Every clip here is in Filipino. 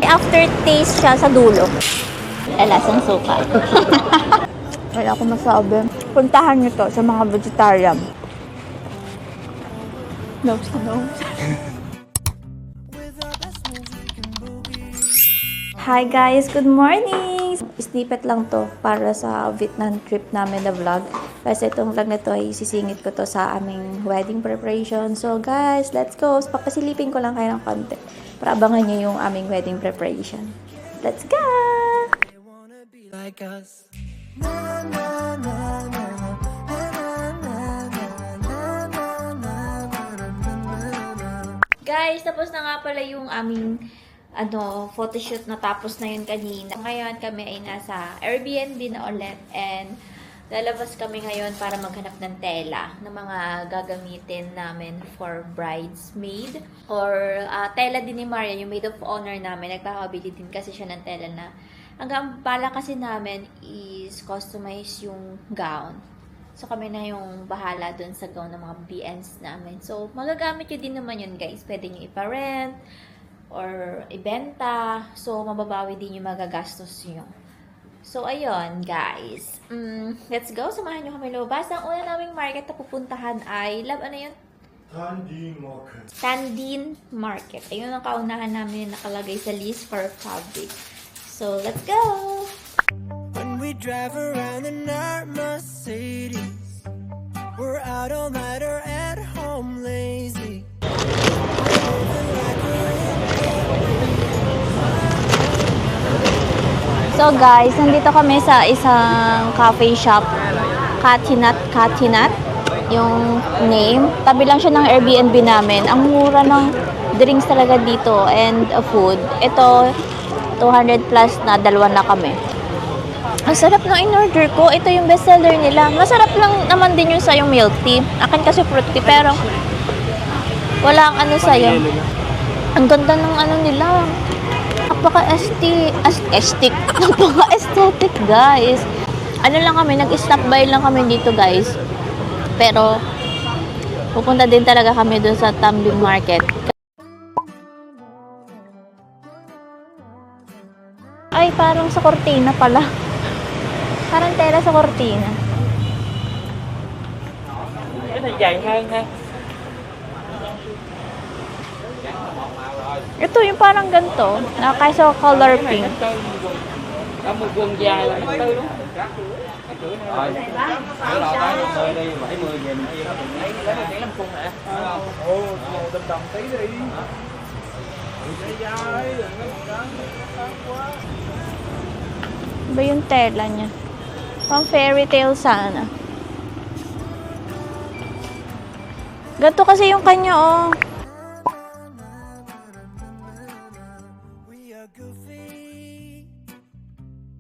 Aftertaste siya sa dulo. Lasang suka. Wala akong masabi. Puntahan nyo to sa mga vegetarian. Nose to nose. Hi guys! Good morning! Snippet lang to para sa Vietnam trip namin na vlog. Kasi itong vlog na to ay sisingit ko to sa aming wedding preparation. So guys, let's go! Papasilipin ko lang kayo ng konti para abangan nyo yung aming wedding preparation. Let's go! Guys, tapos na nga pala yung aming photoshoot na tapos na yun kanina. Ngayon kami ay nasa Airbnb na ulit and lalabas kami ngayon para maghanap ng tela na mga gagamitin namin for bridesmaid or tela din ni Maria, yung maid of honor namin. Nagkakabili din kasi siya ng tela na hanggang bala kasi namin is customize yung gown. So, kami na yung bahala dun sa gown ng mga BNs namin. So, magagamit nyo din naman yun, guys. Pwede nyo ipa-rent or ibenta. So, mababawi din yung magagastos nyo. So, ayun, guys. Let's go. Samahan nyo kami lumabas. Ang una naming market na pupuntahan ay, ano yun? Tan Dinh Market. Tan Dinh Market. Ayun ang kaunahan namin nakalagay sa list for fabric. So, let's go! When we drive around in our Mercedes, we're out all night or at home lazy. So guys, nandito kami sa isang cafe shop, Katinat, yung name. Tabi lang siya ng Airbnb namin. Ang mura ng drinks talaga dito and food. Ito, 200 plus na, dalawa na kami. Ang sarap ng in-order ko. Ito yung bestseller nila. Masarap lang naman din yung sayong milk tea. Akin kasi fruit tea, pero wala ang sayo. Ang ganda ng nila. Napaka-aesthetic. Napaka-aesthetic, guys. Lang kami, nag-stop by lang kami dito, guys. Pero, pupunta din talaga kami dun sa Tan Dinh Market. Ay, parang sa kortina pala. Parang tela sa kortina. Cái này dày hơn ha. Ito yung parang ganito, na kaysa color pink. Có một quần dài là 1 tư đúng không? Rồi. Cái lọ bán 10 đi, 70 nghìn hay đó. Lấy một cái làm cung hả? Ồ, màu đồng tí đi. Dài, đừng có màu trắng quá. Iba yung tela niya. Pang fairy tale sana. Ganito kasi yung kanya, oh. We are goofy,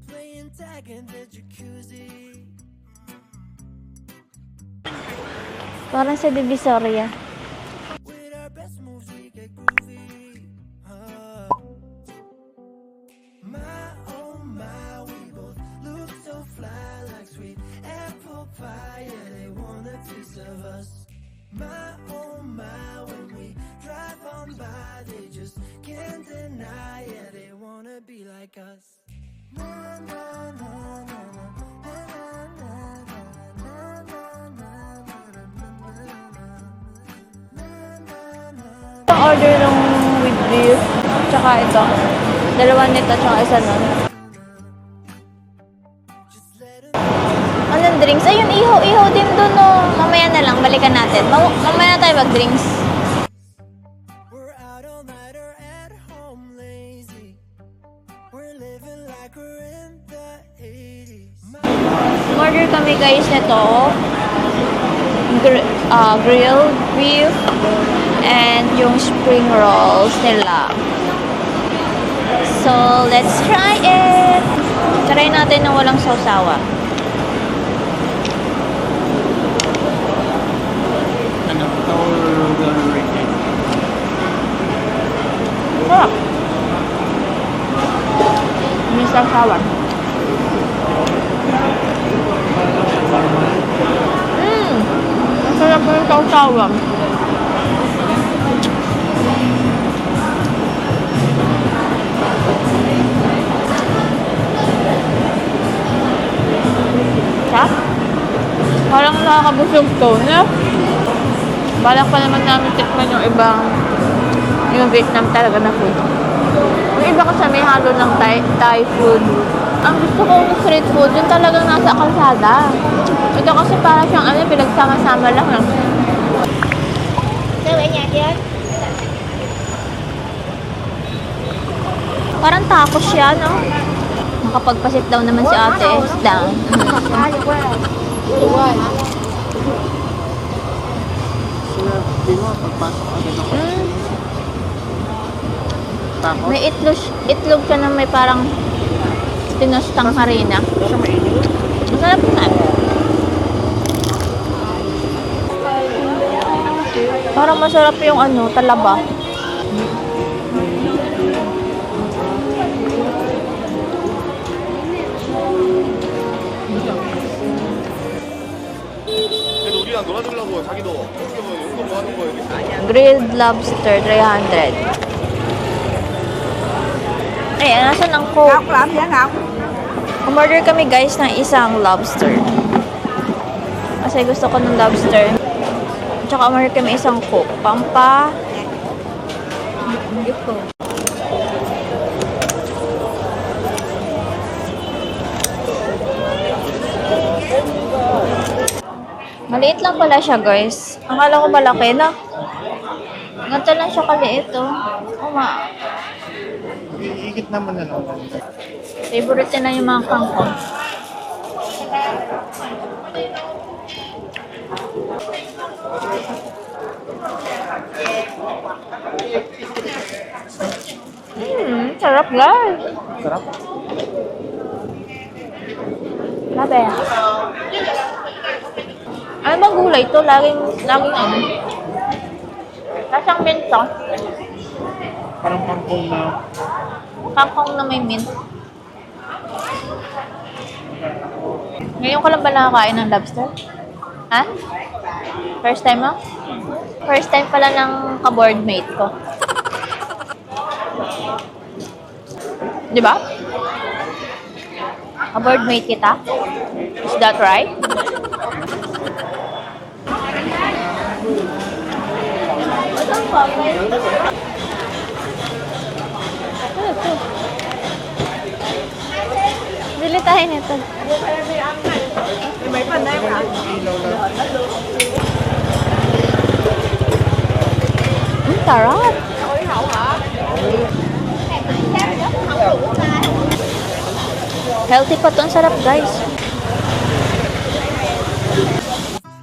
playing tag in the jacuzzi. Parang sa Divisoria. With our best moves we get groovy. My oh my, we both look so fly like sweet apple pie. Yeah, they want a taste of us. My oh my, when we drive on by, they just can't deny. Yeah, they wanna be like us. Na na na na na na na na Ang order nung with beef, tsaka ito. Dalawa nito, tsaka isa nun. Anong drinks? Ayun, ihaw din dun, oh. Mamaya na lang, balikan natin. Mamaya na tayo mag-drinks. We're out all night or at home lazy. We're living like we're in the 80s. Order kami, guys, nito. Grilled beef and yung spring rolls nila. So, let's try it! Try natin na walang sausawa. Ano to rate? Sarap! May sausawa. Ang sarap ng sausawa. siya. Parang nakakabusog to, no? Balak pa naman namin tikman yung ibang yung Vietnam talaga na food. Yung iba kasi may halo ng Thai food. Ang gusto ko ng street food, yung talagang nasa kalsada. Ito kasi para siyang pinagsama-sama lang. Parang tacos siya, no? Makapagpasit daw naman si ate. Down. May itlog siya na may parang tinostang harina. Masarap na. Parang masarap yung talaba. 그래도 우리랑 놀아주려고 자기도 어떻게 보면 용돈 뭐 하는 거예요? Grilled lobster, 300. Ay, nasan ang Coke? Umorder kami guys ng isang lobster. Kasi gusto ko ng lobster. Tsaka umorder kami isang Coke. Pampa. Maliit lang pala siya guys. Akala ko malaki na. Ganito lang siya kaliit oh. Iigit naman na lang. Favorite na yung mga kangkong. Sarap guys. Sarap. Grabe. Ano bang gulay ito? Laging Lasang mint to. Parang kangkong na. Kangkong na may mint. Ngayon ka lang ba nakakain ng lobster? Ha? First time mo? First time pala ng ka-boardmate ko. Di ba? Ka-boardmate kita? Is that right? Bili tayo nito. May panay ka? Ilaw lang. Sarap. Healthy pa to. Ang sarap guys.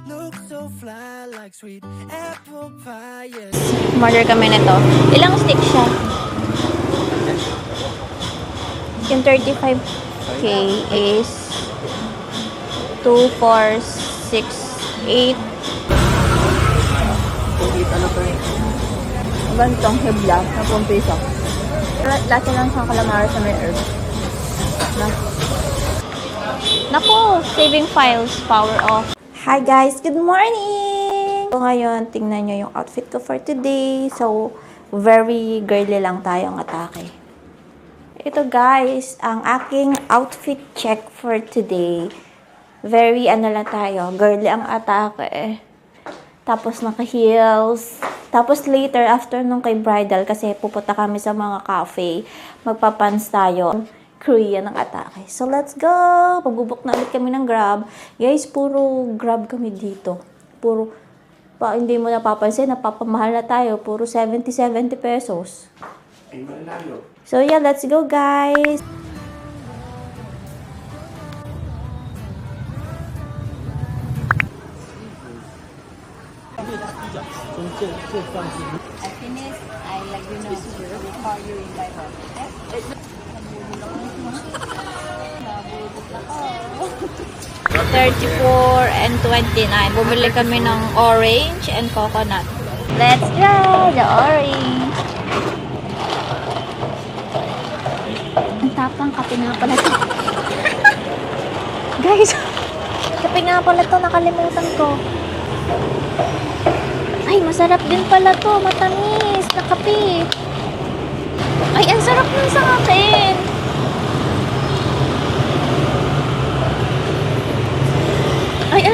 Look so fly like sweet apple pie. Order kami nito. Ilang stick siya? Yung 35k is 2, 4, 6, 8. Ano to eh? Gantong hibla na 10 piso. Lasa lang siyang calamari sa may herb. Naku! Saving files. Power off. Hi guys! Good morning! So ngayon, tingnan nyo yung outfit ko for today. So, very girly lang tayong atake. Ito guys, ang aking outfit check for today. Very lang tayo. Girly ang atake eh. Tapos naka-heels. Tapos later, after nung kay bridal, kasi pupunta kami sa mga cafe, magpapans tayo. Korean ang atake. So, let's go! Pagbubok na ulit kami ng Grab. Guys, puro Grab kami dito. Puro, hindi mo napapansin, napapamahal na tayo. Puro 70 pesos. Ay, malayo. So, yeah, let's go, guys! I finish, I let you know. We'll call you in by phone. Okay? 34 and 29. Bumili kami ng orange and coconut. Let's try the orange. Ang tapang kape nga pala to. Guys, kape nga pala to. Nakalimutan ko. Ay, masarap din pala to. Matamis na kape. Ay, ang sarap nun sa akin.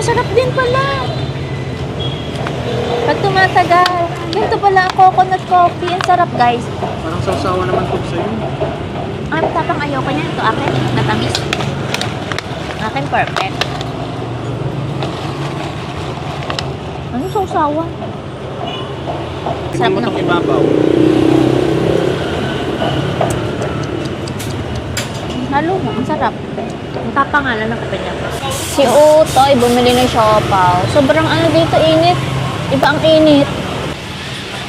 masarap din pala. Pag tumatagal. Ganito pala ang coconut coffee. Ang sarap, guys. Parang sausawa naman po sa'yo. Tapang ayoko niya. Ito akin. Matamis. Akin perfect. Ano sausawan? Tingnan mo itong ibabaw. Lalo mo, ang sarap. Ang kapangalan ng kape niya. Si Utoy, bumili ng siopaw. Sobrang ano dito, init. Iba ang init.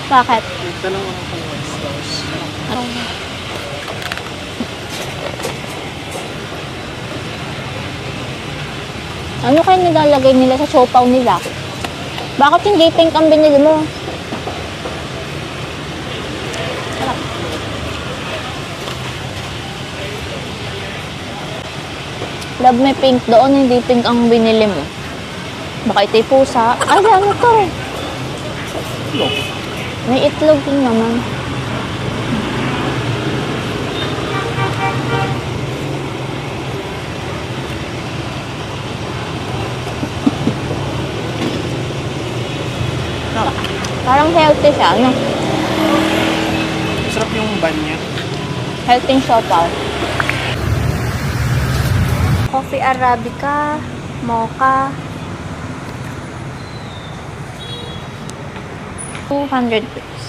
Bakit? Tanong ako kung what's those. Ano kaya nilalagay nila sa siopaw nila? Bakit hindi pink ang binili mo? Sarap. Love, may pink doon, hindi pink ang binili mo. Baka ito'y pusa. Ay, ano to? Itlog. May itlog din naman. Parang healthy siya, ano? Masarap yung ban niya. Healthy siopaw. Coffee Arabica, mocha. 200 pesos.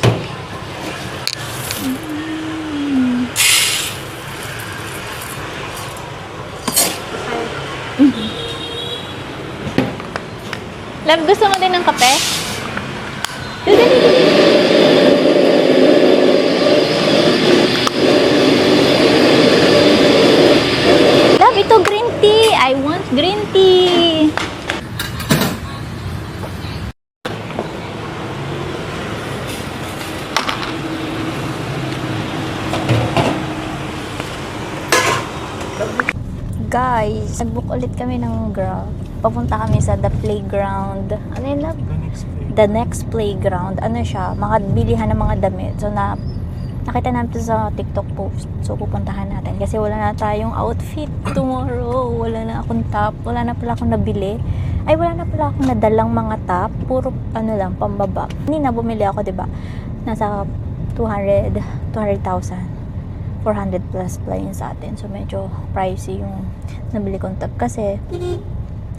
Love, gusto mo din ng kape? Love, ito green tea. I want green tea. Guys, nag-book ulit kami ng Grab. Papunta kami sa The Playground. Ano yun, love? The Next Playground. Ano siya? Mga bilihan ng mga damit. So, nakita namin to sa TikTok post. So, pupuntahan natin. Kasi wala na tayong outfit tomorrow. Wala na akong top. Wala na pala akong nabili. Ay, wala na pala akong nadalang mga top. Puro, ano lang, pambaba. Hindi na bumili ako, diba? Nasa 200,000. 400 plus pala yun sa atin. So, medyo pricey yung nabili kong top. Kasi,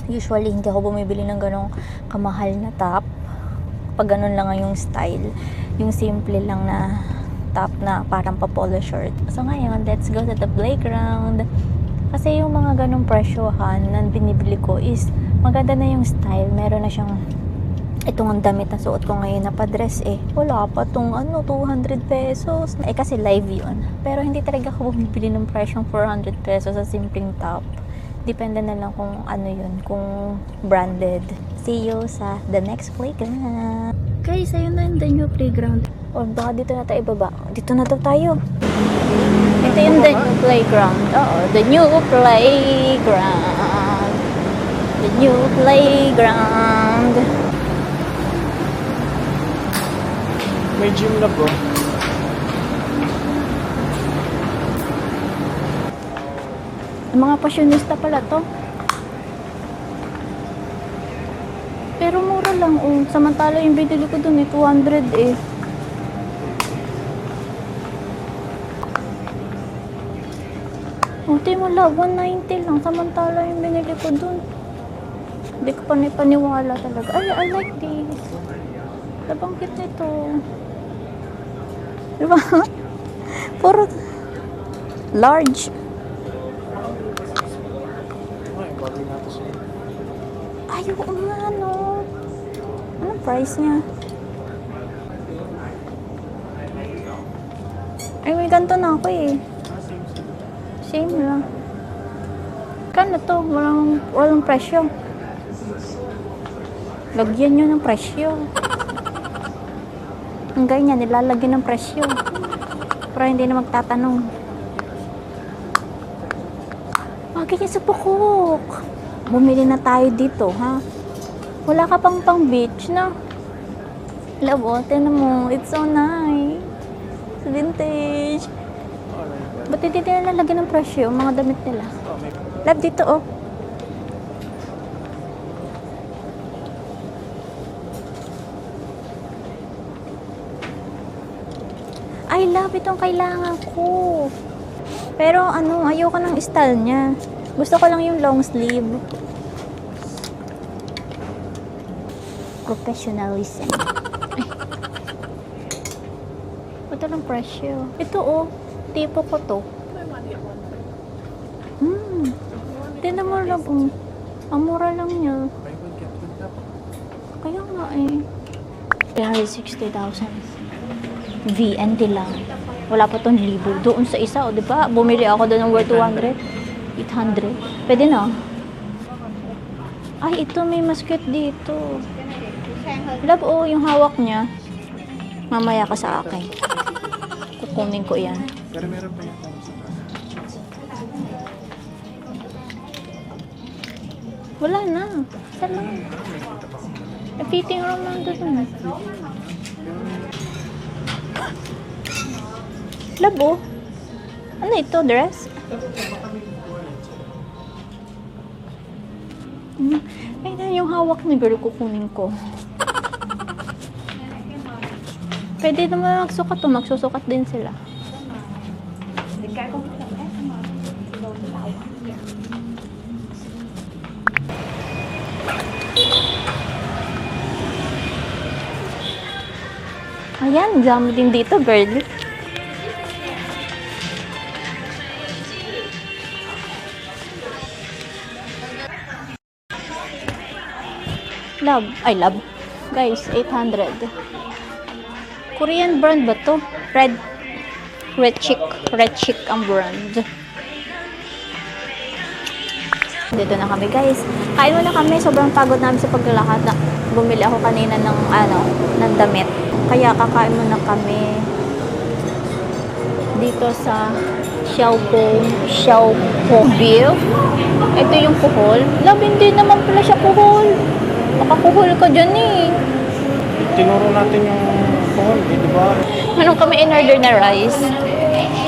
usually, hindi ako bumibili ng ganong kamahal na top. Pag ganun lang yung style. Yung simple lang na top na parang pa-polo shirt. So, ngayon, let's go to the playground. Kasi yung mga ganong presyohan na binibili ko is maganda na yung style. Meron na siyang itong ang damit na suot ko ngayon na pa-dress wala pa tong 200 pesos. Kasi live yun. Pero hindi talaga ako bumibili ng presyong 400 pesos sa simpleng top. Depende na lang kung ano yun, kung branded. See you sa the next playground. Guys, ayun na yung the new playground. O baka dito na tayo ibaba. Dito na daw tayo. Ito yung the new playground. Oo, the new playground. The new playground. May gym na bro. Mga pasyonista pala to. Pero mura lang samantala yung binili ko dun 200 Tingnan mo lang, 190 lang. Samantala yung binili ko dun. Hindi ko paniwala talaga. Ay, I like this. Labang cute nito. Diba? Puro large. Ay, oo nga, no. Anong price niya? Ay, may ganito na ako Same lang. Kano to? Walang presyo. Lagyan nyo ng presyo. Ang ganyan, nilalagyan ng presyo. Para hindi na magtatanong. Ganyan sa Pukok. Bumili na tayo dito, ha? Wala ka pang beach, na? Labo, tinan mo. It's so nice. It's vintage. Ba't hindi nila nalagyan ng presyo, mga damit nila? Love, dito, I love itong kailangan ko. Pero ano, ayoko ng style niya. Gusto ko lang yung long sleeve. Professionalism. Ay. Ito lang presyo. Ito oh, tipo ko to. Tignan mo lang oh. Ang mura lang niya. Kaya nga eh. 60,000. VNT lang. Wala pa tong libo. Doon sa isa, o, diba? Bumili ako doon ng worth 200. 800. Pwede na. Ay, ito may mas cute dito. Love, oh, yung hawak niya. Mamaya ka sa akin. Kukunin ko yan. Pero meron pa yung Wala na. Saan na? Fitting room lang doon. Labo. Ano ito? Dress? Ay na yung hawak ni girl kukunin ko. Pwede naman magsukat to. Magsusukat din sila. Ayan, dami din dito, girl. Love. Ay, love. Guys, 800. Korean brand ba to? Red Chick. Red Chick ang brand. Dito na kami, guys. Kain muna kami. Sobrang pagod namin sa paglalakad. Bumili ako kanina ng, ng damit. Kaya kakain muna kami dito sa Xiaopong beef. Ito yung kuhol. Love, hindi naman pala siya kuhol. Makakuhol ka dyan eh. tinuro natin yung phone, di ba? Anong kami in-order na rice?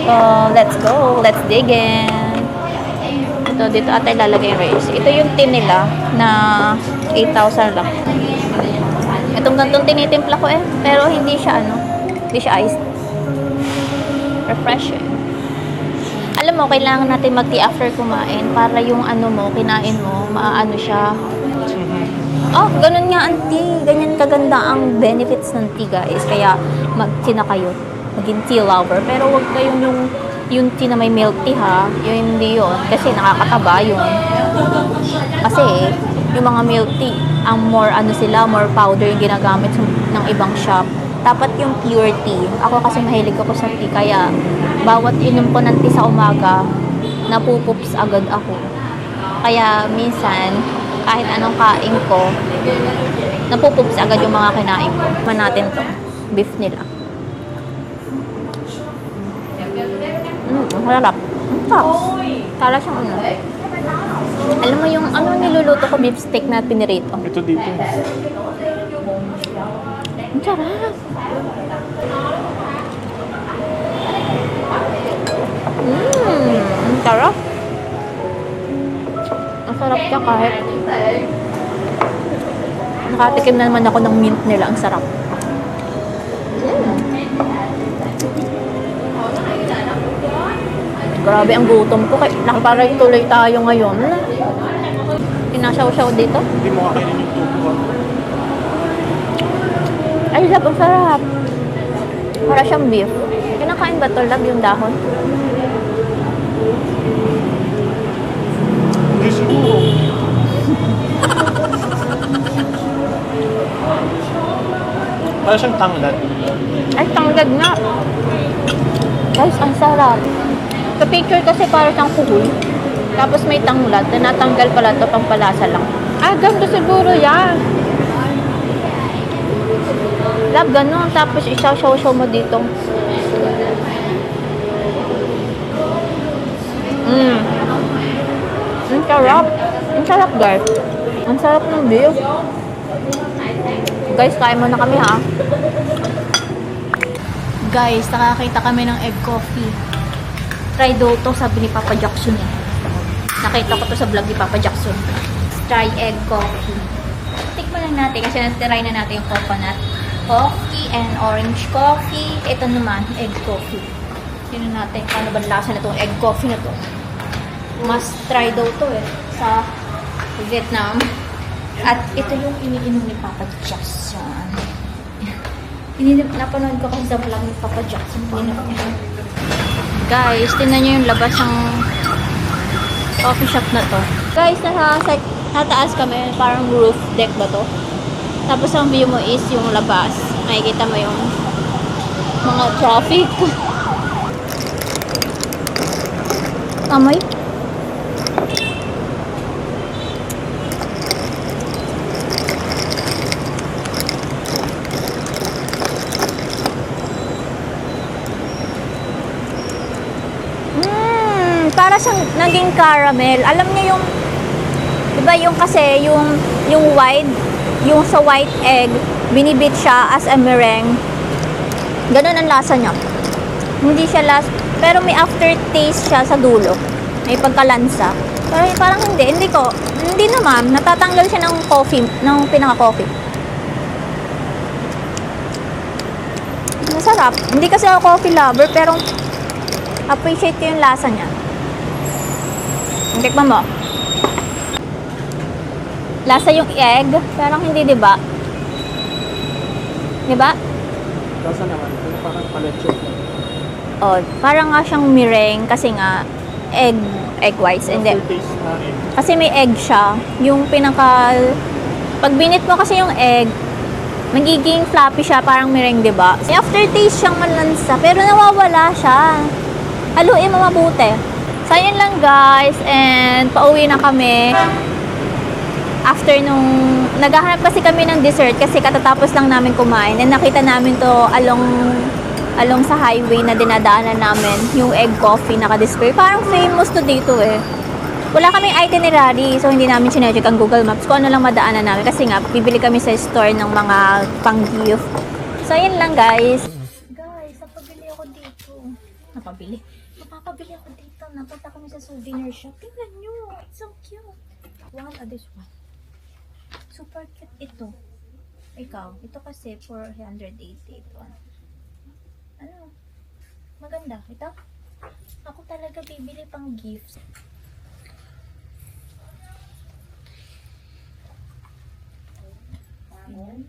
So, let's go. Let's dig in. Ito, dito ata ilalagay yung rice. Ito yung tin nila na 8,000 lang. Itong gantong tinitimpla ko eh. Pero hindi siya hindi siya iced. Refreshing. Alam mo, kailangan natin mag-tea after kumain para yung kinain mo, maaano siya. Oh, ganun nga ang tea. Ganyan kaganda ang benefits ng tea, guys. Kaya mag-tea na kayo. Maging tea lover. Pero wag kayong yung tea na may milk tea, ha. Yung hindi yun. Kasi nakakataba yun. Kasi yung mga milk tea, ang more more powder yung ginagamit ng ibang shop. Dapat yung pure tea. Ako kasi mahilig ako sa tea. Kaya bawat inom ko ng tea sa umaga, napupups agad ako. Kaya minsan, kahit anong kain ko, napupups agad yung mga kinain ko. Man natin to. Beef nila. Ang harap. Ang tops. Para siyang Alam mo yung niluluto ko beef steak na pinirito. Ito dito. Ang sarap. Ang sarap. Ang sarap siya kahit nakatikim na naman ako ng mint nila. Ang sarap. Grabe ang gutom ko. Nakaparang tuloy tayo ngayon. Pinasyaw-syaw dito. Hindi mo kakainin yung tubo. Ay, love, ang sarap. Para siyang beef. Kinakain ba ito, love, yung dahon? Hindi siguro. Para siyang tanglad. Ay, tanglad nga. Guys, ang sarap. Sa picture kasi para siyang kuhul. Tapos may tanglad na natanggal pala ito pang palasa lang. Ah, ganito siguro yan. Love, ganun. Tapos isaw-saw mo dito. Ang sarap. Ang sarap, guys. Ang sarap ng beef. Guys, kain muna kami, ha? Guys, nakakita kami ng egg coffee. Try daw to, sabi ni Papa Jackson eh. Nakita ko to sa vlog ni Papa Jackson. Try egg coffee. Tikman lang natin kasi natry na natin yung coconut. coffee and orange coffee. Ito naman, egg coffee. Tignan natin paano ba lasa na itong egg coffee na to. Must try daw to sa Vietnam. At ito yung iniinom ni Papa Jackson. Napanood ko kasi sa vlog ni Papa Jackson. Guys, tingnan nyo yung labas ng coffee shop na to. Guys, nataas kami. Parang roof deck ba to? Tapos ang view mo is yung labas. Makikita mo yung mga traffic. Amoy? Para siyang naging caramel. Alam niyo yung, diba yung kasi, yung white, yung sa white egg, binibit siya as a meringue. Ganun ang lasa niya. Hindi siya pero may aftertaste siya sa dulo. May pagkalansa. Pero parang hindi naman. Natatanggal siya ng coffee, ng pinaka-coffee. Masarap. Hindi kasi ako coffee lover, pero appreciate ko yung lasa niya. Tikman mo. Lasa yung egg, parang hindi, diba? Diba? Lasa naman, parang paletsyo. Oh, parang nga siyang meringue kasi nga egg whites. And then, Aftertaste na egg. kasi may egg siya. Yung pag binit mo kasi yung egg, magiging floppy siya, parang meringue, diba? May aftertaste siyang malansa, pero nawawala siya. Haluin mo mabuti. So, yun lang guys, and pauwi na kami. After naghahanap kasi kami ng dessert kasi katatapos lang namin kumain. And nakita namin to along sa highway na dinadaanan namin, yung egg coffee naka-display. Parang famous to dito Wala kaming itinerary, so hindi namin sinecheck ang Google Maps kung ano lang madaanan namin. Kasi nga, bibili kami sa store ng mga pang-gift. So, yun lang guys. Guys, napabili ako dito. Napabili ako dito. Napunta kami sa souvenir shop. Tingnan nyo. It's so cute. This one. Super cute ito. Ikaw. Ito kasi 480 ito. Ano? Maganda. Ito? Ako talaga bibili pang gifts. Ayan.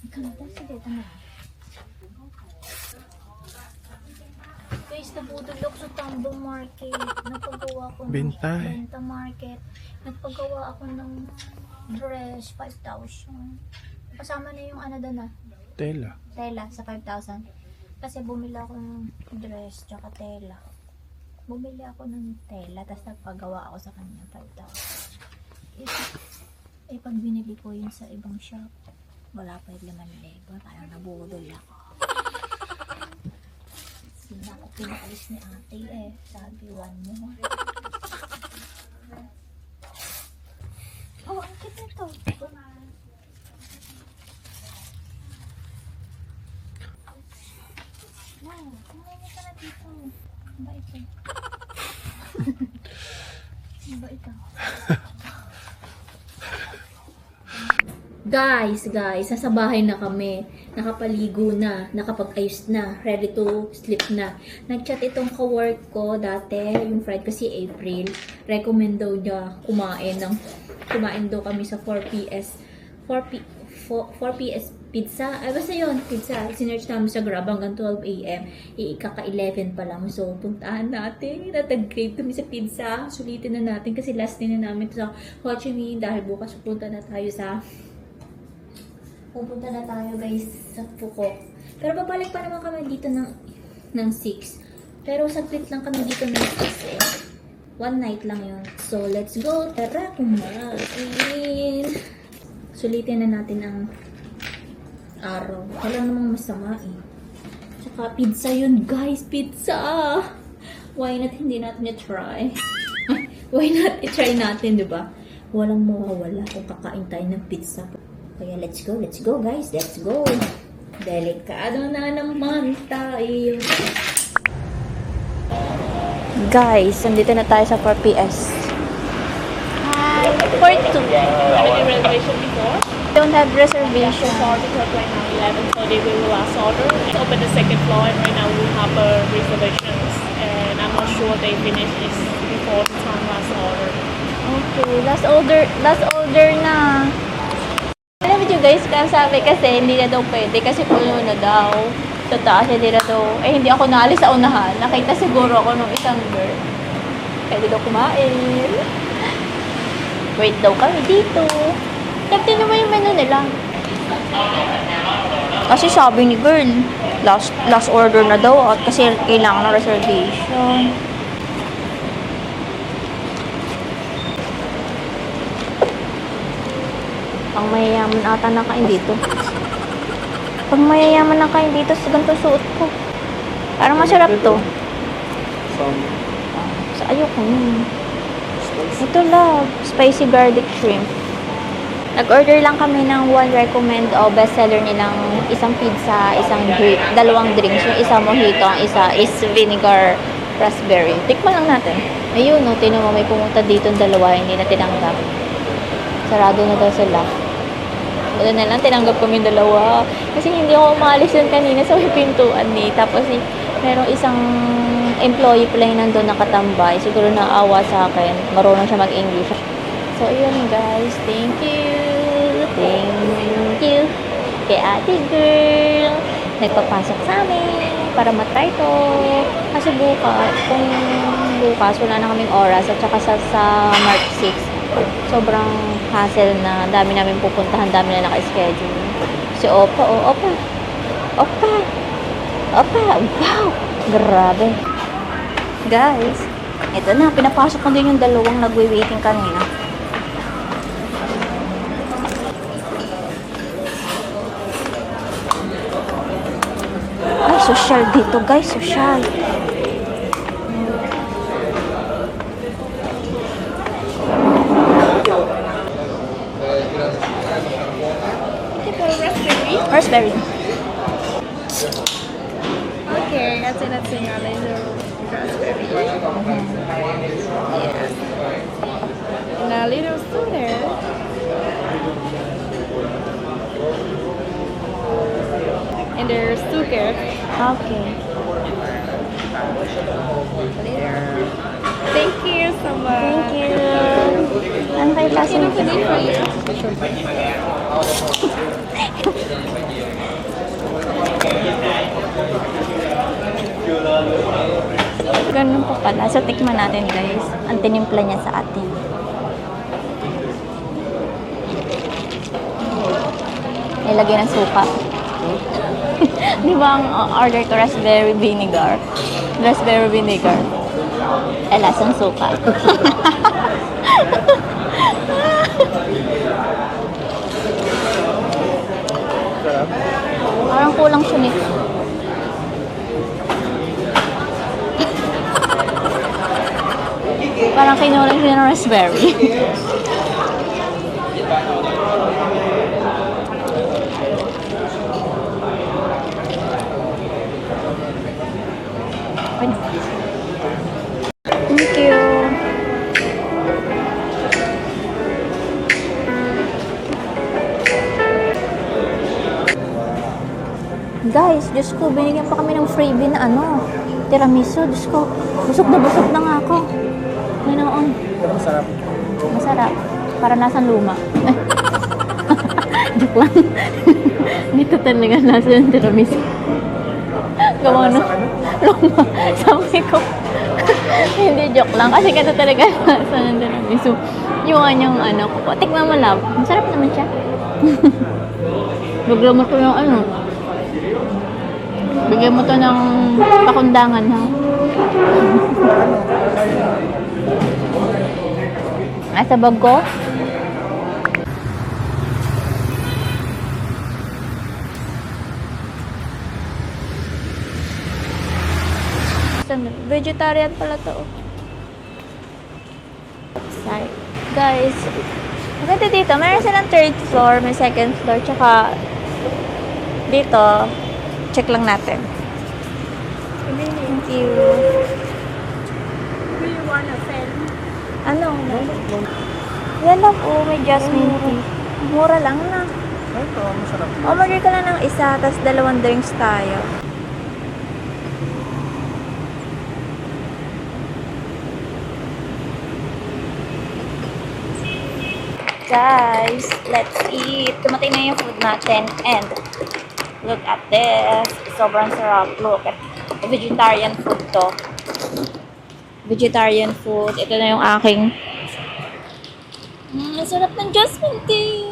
Maganda. Sige, tama. Guys, nabudol ako sa Tambo Market. Nagpagawa ako ng Bintay. Benta Market. Nagpagawa ako ng dress, 5,000. Kasama na yung ano doon Tela. tela sa 5,000. Kasi bumili ako ng dress tsaka tela. Bumili ako ng tela, tapos nagpagawa ako sa kanya 5,000. Pag binili ko yun sa ibang shop, wala pa yung 5,000. Parang nabudol ako. Hindi ako pinaalis ni ate Sabi, 1 more. Oh, ang cute nito. Wow, kumain ka na dito. Ano ba ito? Ano ba ito? Guys, nasa bahay na kami. Nakapaligo na, nakapag-ayos na, ready to sleep na. Nag-chat itong ka-work ko dati, yung friend ko si April. Recommend daw niya kumain daw kami sa 4 PS pizza. Ay, basta yun, pizza. Sinerch namin sa Grab hanggang 12 AM. Kaka-11 pa lang. So, puntahan natin. Natag-crave kami sa pizza. Sulitin na natin kasi last day na namin sa Ho Chi Minh dahil bukas pupunta na tayo guys sa Phuket. Pero babalik pa naman kami dito ng 6. Pero saglit lang kami dito ng 6 One night lang yun. So, let's go. Tara, kumain. Sulitin na natin ang araw. Wala namang masama Tsaka pizza yun guys. Pizza! Why not hindi natin i-try? Why not i-try natin, diba? Walang mawawala kung kakain tayo ng pizza. Kaya let's go guys, let's go. Delikado na naman tayo. Guys, nandito na tayo sa 4PS. Hi! 4-2. Reservation before? Don't have reservation. Sorry, because right now 11:30 we will last order. It's open the second floor and right now we have reservations and I'm not sure they finish this before the time last order. Okay, last order na. Alam mo guys, sabi kasi hindi na daw pwede kasi puno na daw. Sa taas hindi na daw. Eh hindi ako naalis sa unahan. Nakita siguro ako nung isang girl. Pwede daw kumain. Wait daw kami dito. Tignan mo yung menu nila. Kasi sabi ni girl, last order na daw at kasi kailangan ng reservation. Pang mayayaman ata na kain dito. Pang mayayaman na kain dito sa ganito suot ko. Parang masarap to. Sa ayoko nun. Ito love, spicy garlic shrimp. Nag-order lang kami ng one recommend o bestseller nilang isang pizza, dalawang drinks. Yung isa mojito, ang isa is vinegar raspberry. Tikman lang natin. Ayun, no, tinan mo may pumunta dito ng dalawa, hindi na tinanggap. Sarado na daw sila. Wala na lang, tinanggap kami yung dalawa. Kasi hindi ako umalis yun kanina sa may pintuan ni. Tapos merong isang employee pala yung nandun nakatambay. Siguro naawa sa akin. Marunong siya mag-English. So, ayun guys. Thank you. Thank you. Kay ate girl. Nagpapasok sa amin para matry to. Kasi kung bukas, wala na kaming oras. At saka sa March 6, sobrang hassle na. Dami namin pupuntahan. Dami na naka-schedule. Si Opa, Opa. Opa. Opa. Wow. Grabe. Guys, ito na. Pinapasok ko din yung dalawang nagwe-waiting kanina. Ay, social dito guys. Social. Raspberry. Okay, that's it. That's a little raspberry. Yes. And a little sooner. And there's sugar. Okay. Thank you so much. Thank you. Ano kayo pasok? Ganun po pala. So, tikman natin guys. Ang tinimpla niya sa atin. Nilagay ng suka. Di ba ang order ko raspberry vinegar? Raspberry vinegar. Eh, lasang suka. Parang kulang siya nito. Parang kinulang siya ng raspberry. Thank you. Guys, Diyos ko, binigyan pa kami ng freebie na tiramisu. Diyos ko, busog na nga ako. Ganoon. Masarap. Masarap. Para nasang luma. Joke lang. Dito talaga nasa yung tiramisu. Gawa na. Luma. Sabi ko. Hindi, joke lang. Kasi ganito talaga nasa yung tiramisu. Yung anyong ko. Tikman mo lang. Masarap naman siya. Bigyan mo to yung bigyan mo to ng pakundangan, ha? Sa bag ko? Vegetarian pala to. Sorry. Guys, maganda dito. Meron silang third floor, may second floor, tsaka dito, check lang natin. Thank you. Do you want a pen? Ano? Yan lang po, may jasmine tea. Mura lang na. Ito, masarap. Order ka lang ng isa, tapos 2 drinks tayo. Guys, let's eat. Tumating na yung food natin and look at this. Sobrang sarap. Look at vegetarian food to. Vegetarian food. Ito na yung aking ang sarap ng jasmine tea.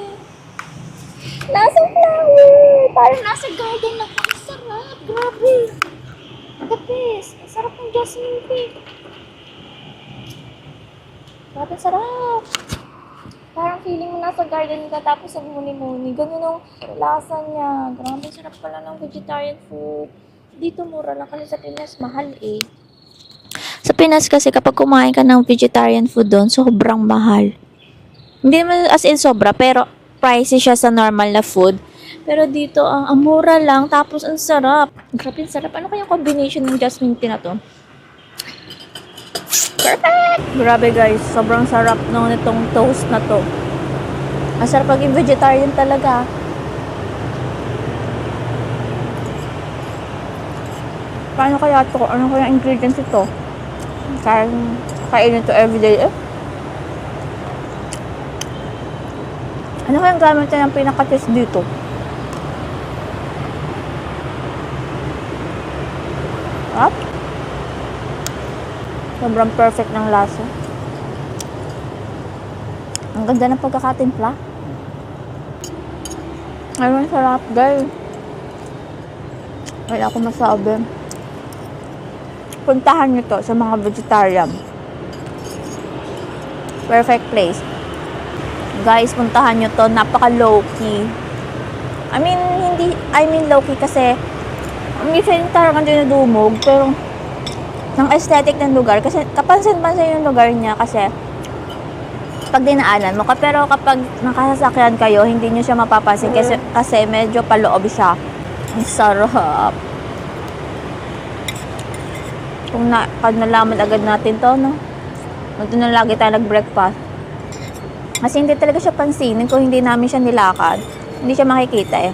Nasa flower. Parang nasa garden na. Ang sarap. Grabe. The best. Ang sarap ng jasmine tea. Grabe sarap. Parang feeling mo nasa garden ka tapos ang muni-muni. Ganun ang lasa niya. Grabe sarap pala ng vegetarian food. Dito mura lang kasi sa Pinas mahal eh. Sa Pinas kasi kapag kumain ka ng vegetarian food doon, sobrang mahal. Hindi naman as in sobra, pero pricey siya sa normal na food. Pero dito, ang mura lang, tapos ang sarap. Grabe, ang sarap. Ano kayang combination ng jasmine tea na to? Perfect! Grabe guys, sobrang sarap nung itong toast na to. Ang sarap maging vegetarian talaga. Paano kaya to? Ano kaya ingredients ito? Kainin to everyday eh? Ano kayang gamit na yung pinaka-taste dito? Up? Sobrang perfect ng lasa. Ang ganda ng pagkakatimpla. Ayun, sarap guys. Wala akong masabi. Puntahan nyo to sa mga vegetarian. Perfect place. Guys, puntahan nyo to. Napaka low-key. I mean low-key kasi minsan talagang dinudumog, pero ng aesthetic ng lugar, kasi kapansin-pansin yung lugar niya kasi pag dinaanan mo, pero kapag nakasasakyan kayo, hindi nyo siya mapapansin kasi medyo paloob siya. Ang sarap. Kung nalaman agad natin to, no? Doon na lagi tayo nag-breakfast. Kasi hindi talaga siya pansinin kung hindi namin siya nilakad. Hindi siya makikita eh.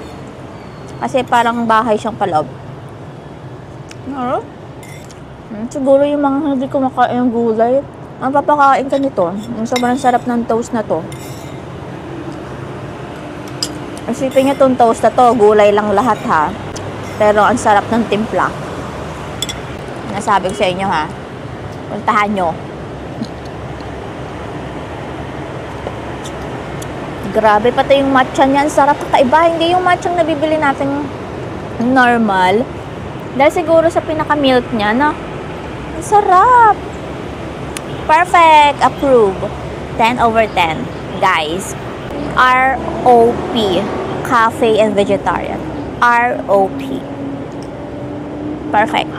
Kasi parang bahay siyang paloob. Siguro yung mga hindi kumakain ng gulay, ang papakain ka nito. Yung sobrang sarap ng toast na to. Isipin niyo tong toast na to, gulay lang lahat ha. Pero ang sarap ng timpla. Nasabi ko sa inyo ha. Puntahan nyo. Grabe, pati yung matcha niya, ang sarap. Kakaiba, hindi yung matcha na nabibili natin normal. Dahil siguro sa pinaka-milk niya, no? Ang sarap. Perfect. Approve. 10/10. Guys. ROP. Cafe and Vegetarian. ROP. Perfect.